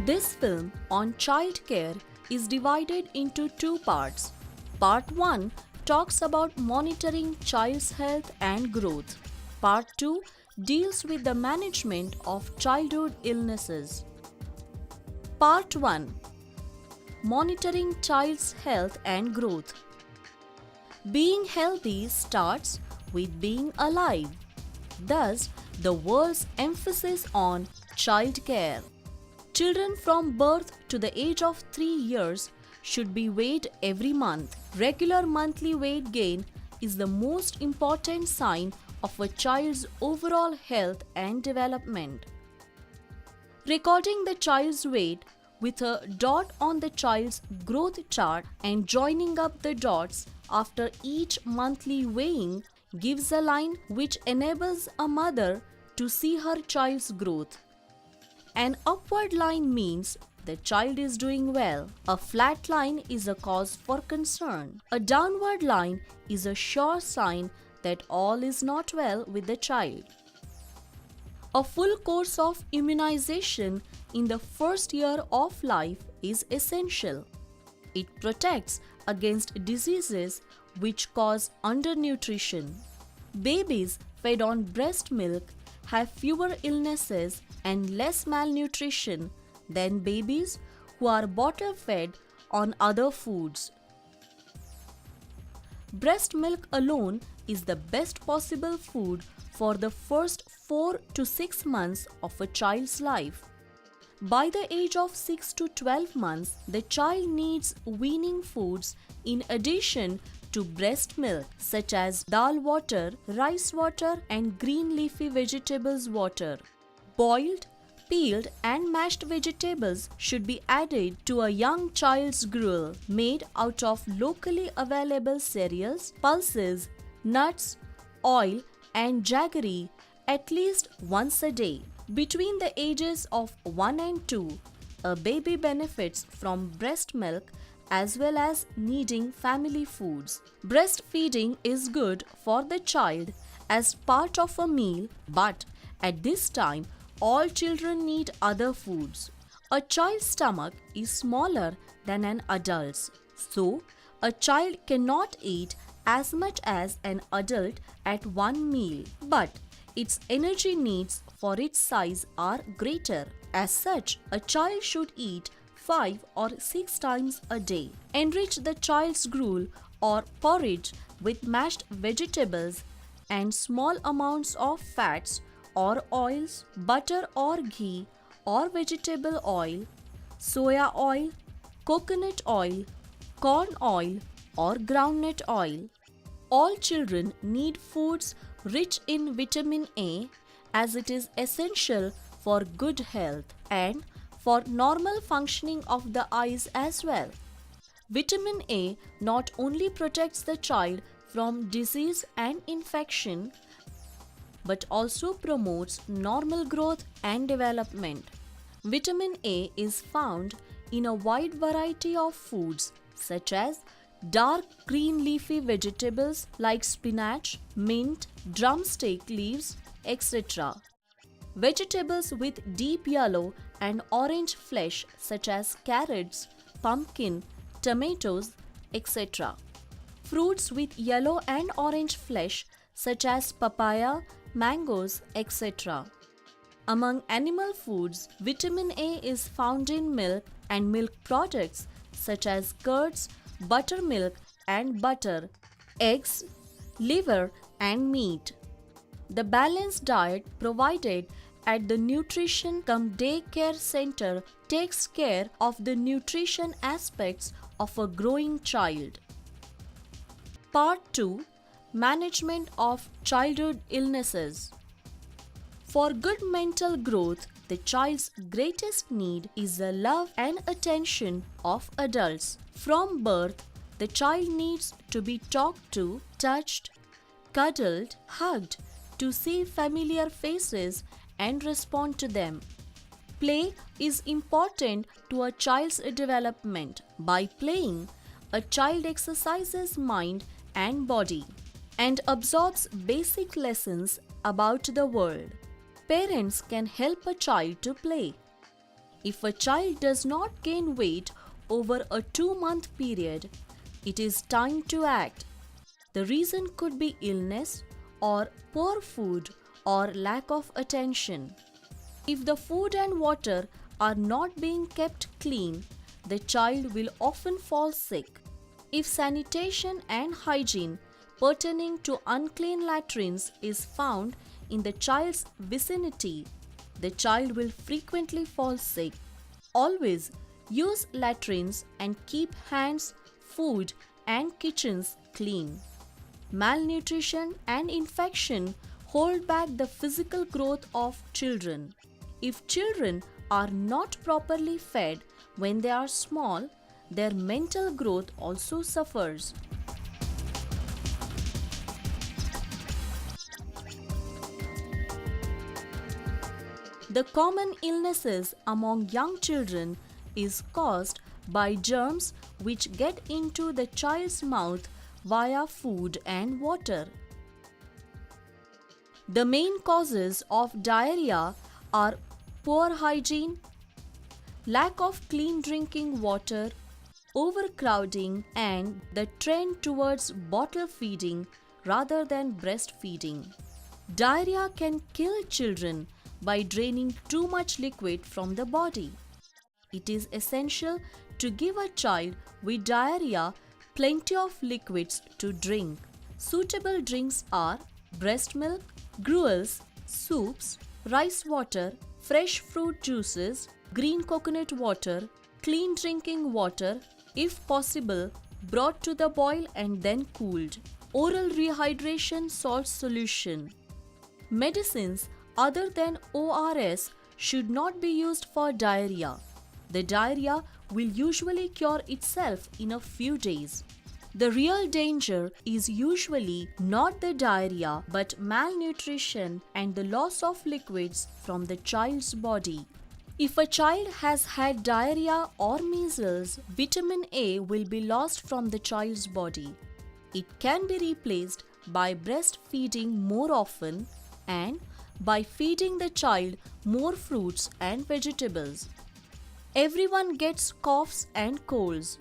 This film on childcare is divided into two parts. Part 1 talks about monitoring child's health and growth. Part 2 deals with the management of childhood illnesses. Part 1 Monitoring child's health and growth. Being healthy starts with being alive. Thus, the world's emphasis on childcare. Children from birth to the age of 3 years should be weighed every month. Regular monthly weight gain is the most important sign of a child's overall health and development. Recording the child's weight with a dot on the child's growth chart and joining up the dots after each monthly weighing gives a line which enables a mother to see her child's growth. An upward line means the child is doing well. A flat line is a cause for concern. A downward line is a sure sign that all is not well with the child. A full course of immunization in the first year of life is essential. It protects against diseases which cause undernutrition. Babies fed on breast milk have fewer illnesses and less malnutrition than babies who are bottle fed on other foods. Breast milk alone is the best possible food for the first 4 to 6 months of a child's life. By the age of 6 to 12 months, the child needs weaning foods in addition to breast milk, such as dal water, rice water, and green leafy vegetables water. Boiled, peeled, and mashed vegetables should be added to a young child's gruel made out of locally available cereals, pulses, nuts, oil, and jaggery at least once a day. Between the ages of 1 and 2, a baby benefits from breast milk as well as needing family foods. Breastfeeding is good for the child as part of a meal, but at this time, all children need other foods. A child's stomach is smaller than an adult's, so a child cannot eat as much as an adult at one meal, but its energy needs for its size are greater. As such, a child should eat 5 or 6 times a day. Enrich the child's gruel or porridge with mashed vegetables and small amounts of fats or oils, butter or ghee or vegetable oil, soya oil, coconut oil, corn oil or groundnut oil. All children need foods rich in vitamin A as it is essential for good health and for normal functioning of the eyes as well. Vitamin A not only protects the child from disease and infection, but also promotes normal growth and development. Vitamin A is found in a wide variety of foods such as dark green leafy vegetables like spinach, mint, drumstick leaves, etc. Vegetables with deep yellow and orange flesh such as carrots, pumpkin, tomatoes, etc. Fruits with yellow and orange flesh such as papaya, mangoes, etc. Among animal foods, vitamin A is found in milk and milk products such as curds, buttermilk and butter, eggs, liver and meat. The balanced diet provided at the Nutrition cum Daycare Center takes care of the nutrition aspects of a growing child. Part 2 Management of Childhood Illnesses. For good mental growth, the child's greatest need is the love and attention of adults. From birth, the child needs to be talked to, touched, cuddled, hugged, to see familiar faces and respond to them. Play is important to a child's development. By playing, a child exercises mind and body and absorbs basic lessons about the world. Parents can help a child to play. If a child does not gain weight over a 2-month period, it is time to act. The reason could be illness or poor food or lack of attention. If the food and water are not being kept clean, the child will often fall sick. If sanitation and hygiene pertaining to unclean latrines is found in the child's vicinity, the child will frequently fall sick. Always use latrines and keep hands, food, and kitchens clean. Malnutrition and infection hold back the physical growth of children. If children are not properly fed when they are small, their mental growth also suffers. The common illnesses among young children is caused by germs which get into the child's mouth via food and water. The main causes of diarrhea are poor hygiene, lack of clean drinking water, overcrowding, and the trend towards bottle feeding rather than breastfeeding. Diarrhea can kill children by draining too much liquid from the body. It is essential to give a child with diarrhea plenty of liquids to drink. Suitable drinks are breast milk, gruels, soups, rice water, fresh fruit juices, green coconut water, clean drinking water, if possible, brought to the boil and then cooled. Oral rehydration salt solution. Medicines other than ORS should not be used for diarrhea. The diarrhea will usually cure itself in a few days. The real danger is usually not the diarrhea but malnutrition and the loss of liquids from the child's body. If a child has had diarrhea or measles, vitamin A will be lost from the child's body. It can be replaced by breastfeeding more often and by feeding the child more fruits and vegetables. Everyone gets coughs and colds.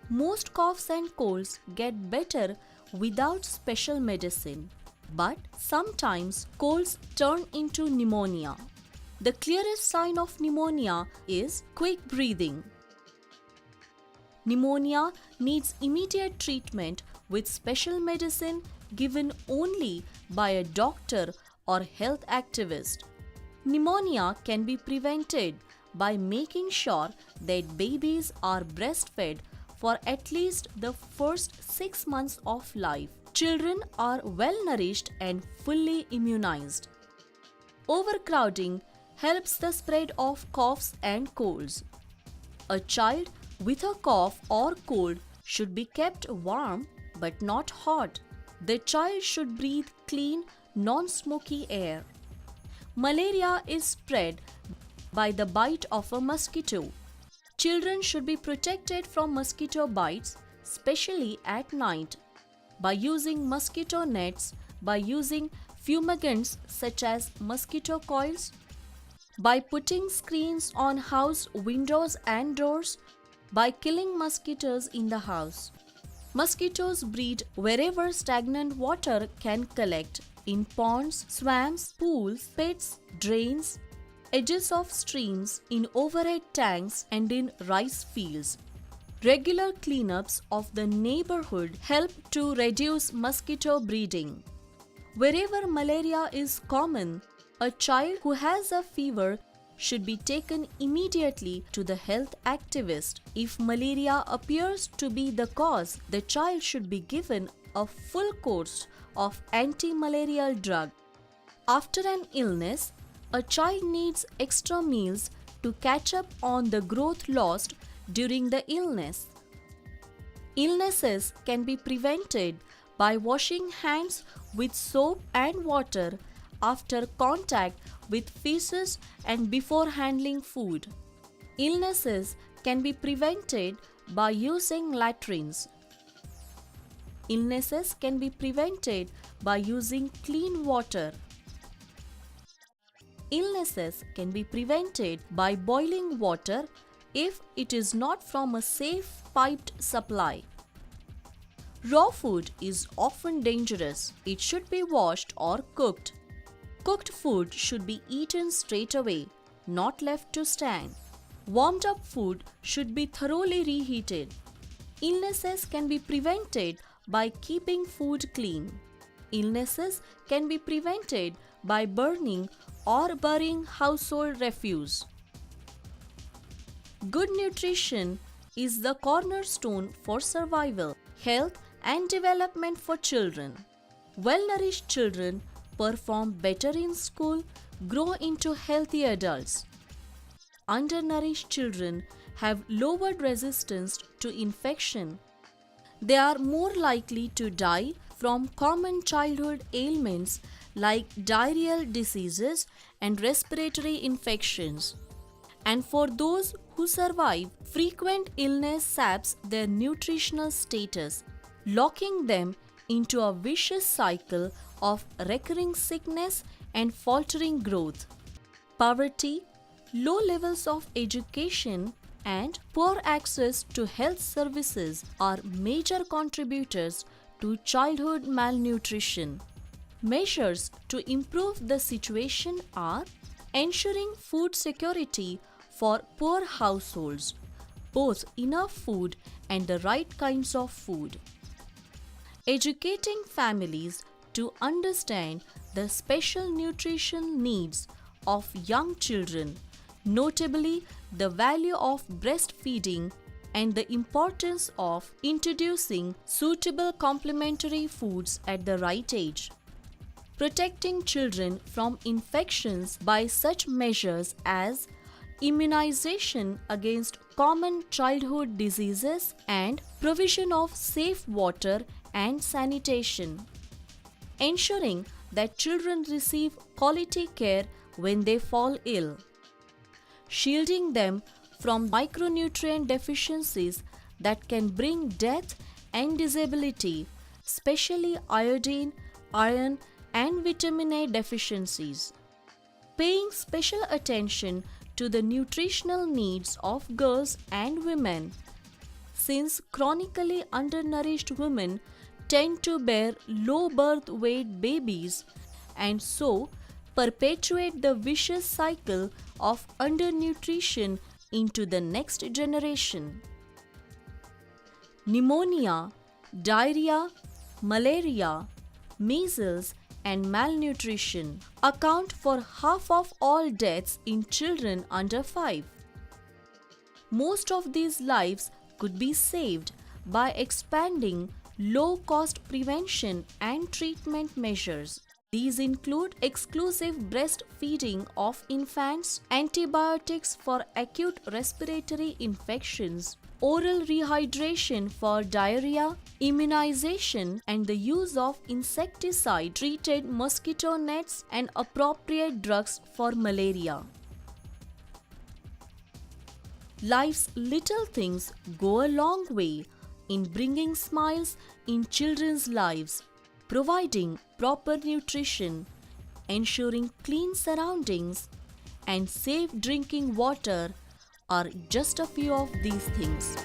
Most coughs and colds get better without special medicine, but sometimes colds turn into pneumonia. The clearest sign of pneumonia is quick breathing. Pneumonia needs immediate treatment with special medicine given only by a doctor or health activist. Pneumonia can be prevented by making sure that babies are breastfed for at least the first 6 months of life. Children are well nourished and fully immunized. Overcrowding helps the spread of coughs and colds. A child with a cough or cold should be kept warm but not hot. The child should breathe clean, non-smoky air. Malaria is spread by the bite of a mosquito. Children should be protected from mosquito bites, especially at night, by using mosquito nets, by using fumigants such as mosquito coils, by putting screens on house windows and doors, by killing mosquitoes in the house. Mosquitoes breed wherever stagnant water can collect, in ponds, swamps, pools, pits, drains, edges of streams, in overhead tanks, and in rice fields. Regular cleanups of the neighborhood help to reduce mosquito breeding. Wherever malaria is common, a child who has a fever should be taken immediately to the health activist. If malaria appears to be the cause, the child should be given a full course of anti-malarial drug. After an illness, a child needs extra meals to catch up on the growth lost during the illness. Illnesses can be prevented by washing hands with soap and water after contact with feces and before handling food. Illnesses can be prevented by using latrines. Illnesses can be prevented by using clean water. Illnesses can be prevented by boiling water if it is not from a safe piped supply. Raw food is often dangerous. It should be washed or cooked. Cooked food should be eaten straight away, not left to stand. Warmed up food should be thoroughly reheated. Illnesses can be prevented by keeping food clean. Illnesses can be prevented by burning or burying household refuse. Good nutrition is the cornerstone for survival, health, and development for children. Well-nourished children perform better in school, grow into healthy adults. Undernourished children have lowered resistance to infection. They are more likely to die from common childhood ailments like diarrheal diseases and respiratory infections. And for those who survive, frequent illness saps their nutritional status, locking them into a vicious cycle of recurring sickness and faltering growth. Poverty, low levels of education, and poor access to health services are major contributors to childhood malnutrition. Measures to improve the situation are ensuring food security for poor households, both enough food and the right kinds of food. Educating families to understand the special nutrition needs of young children, notably the value of breastfeeding and the importance of introducing suitable complementary foods at the right age. Protecting children from infections by such measures as immunization against common childhood diseases and provision of safe water and sanitation. Ensuring that children receive quality care when they fall ill. Shielding them from micronutrient deficiencies that can bring death and disability, especially iodine, iron, and vitamin A deficiencies. Paying special attention to the nutritional needs of girls and women, since chronically undernourished women tend to bear low birth weight babies and so perpetuate the vicious cycle of undernutrition into the next generation. Pneumonia, diarrhea, malaria, measles, and malnutrition account for half of all deaths in children under 5. Most of these lives could be saved by expanding low-cost prevention and treatment measures. These include exclusive breastfeeding of infants, antibiotics for acute respiratory infections, oral rehydration for diarrhea, immunization, and the use of insecticide-treated mosquito nets and appropriate drugs for malaria. Life's little things go a long way in bringing smiles in children's lives. Providing proper nutrition, ensuring clean surroundings, and safe drinking water are just a few of these things.